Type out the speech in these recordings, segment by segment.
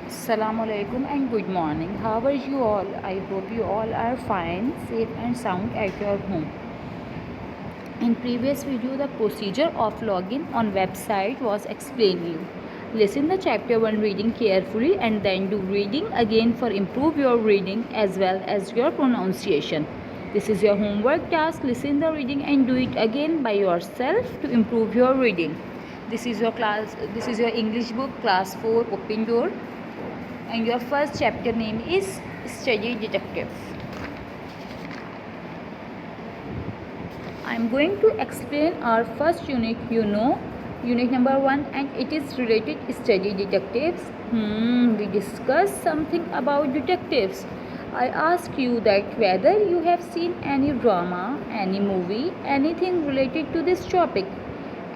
Assalamu alaikum and good morning. How are you all? I hope you all are fine, safe and sound at your home. In previous video, the procedure of login on website was explained you. Listen the chapter 1 reading carefully and then do reading again for improve your reading as well as your pronunciation. This is your homework task. Listen the reading and do it again by yourself to improve your reading. This is your English book class 4 open door, and your first chapter name is Study Detective. I am going to explain our first unit, unit number 1, and it is related study detectives. We discussed something about detectives. I ask you that whether you have seen any drama, any movie, anything related to this topic.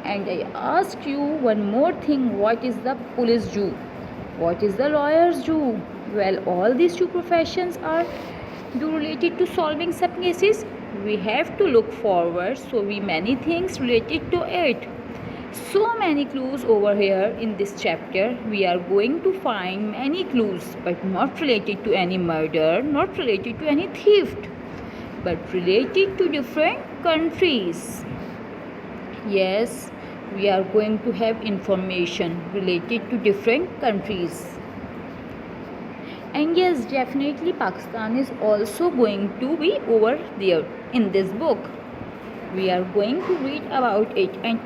And I ask you one more thing, what is the police do? What is the lawyers do? Well, all these two professions are related to solving some cases. We have to look forward, so many things related to it. So many clues over here in this chapter. We are going to find many clues, but not related to any murder, not related to any theft, but related to different countries. Yes, we are going to have information related to different countries. And yes, definitely Pakistan is also going to be over there in this book. We are going to read about it, and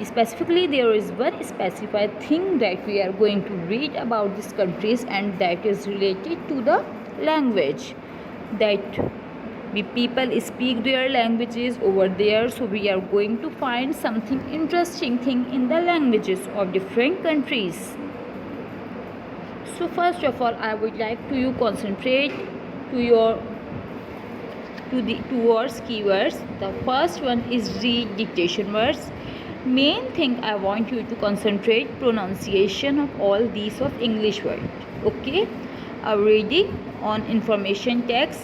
specifically there is one specified thing that we are going to read about these countries, and that is related to the language, that the people speak their languages over there. So we are going to find something interesting thing in the languages of different countries. So first of all, I would like to you concentrate towards keywords. The first one is read dictation words. Main thing I want you to concentrate pronunciation of all these of English words. Okay, a reading on information text.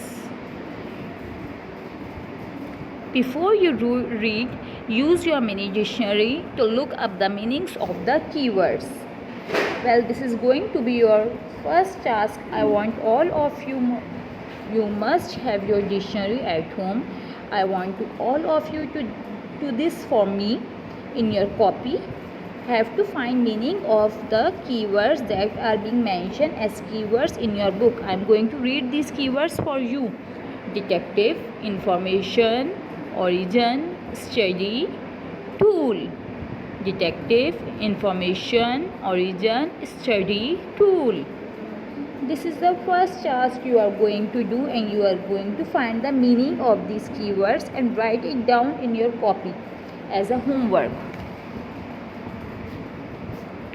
Before you read, use your mini dictionary to look up the meanings of the keywords. Well, this is going to be your first task. I want all of you must have your dictionary at home. I want all of you to do this for me in your copy. Have to find meaning of the keywords that are being mentioned as keywords in your book. I am going to read these keywords for you. Detective, information, origin, study, tool. Detective, information, origin, study, tool. This is the first task you are going to do, and you are going to find the meaning of these keywords and write it down in your copy as a homework.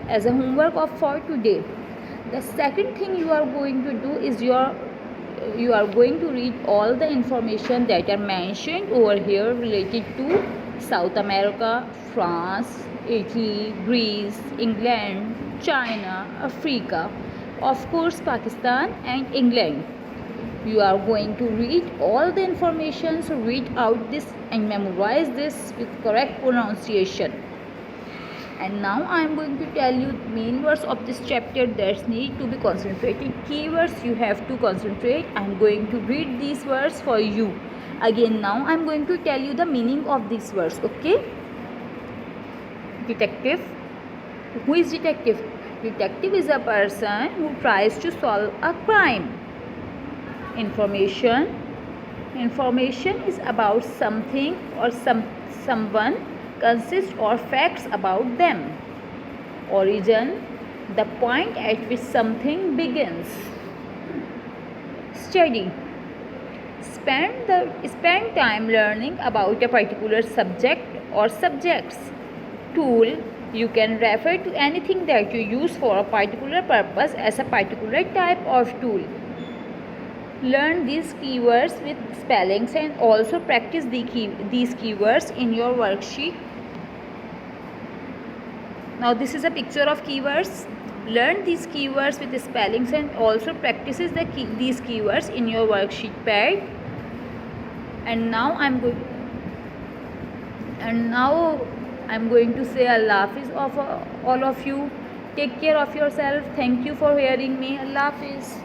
As a homework of for today. The second thing you are going to do is you are going to read all the information that are mentioned over here related to South America, France, Italy, Greece, England, China, Africa, of course Pakistan and England. You are going to read all the information, so read out this and memorize this with correct pronunciation. And now I am going to tell you main words of this chapter that need to be concentrated. Keywords you have to concentrate. I am going to read these words for you. Again, now I am going to tell you the meaning of these words. Okay? Detective. Who is detective? Detective is a person who tries to solve a crime. Information. Information is about something or someone, consists or facts about them. Origin, the point at which something begins. Study, spend time learning about a particular subject or subjects. Tool, you can refer to anything that you use for a particular purpose as a particular type of tool. Learn these keywords with spellings and also practice these keywords in your worksheet. Now this is a picture of keywords. Learn these keywords with the spellings and also practices these keywords in your worksheet pad. And now I'm going to say Allah Hafiz of all of you. Take care of yourself. Thank you for hearing me. Allah Hafiz.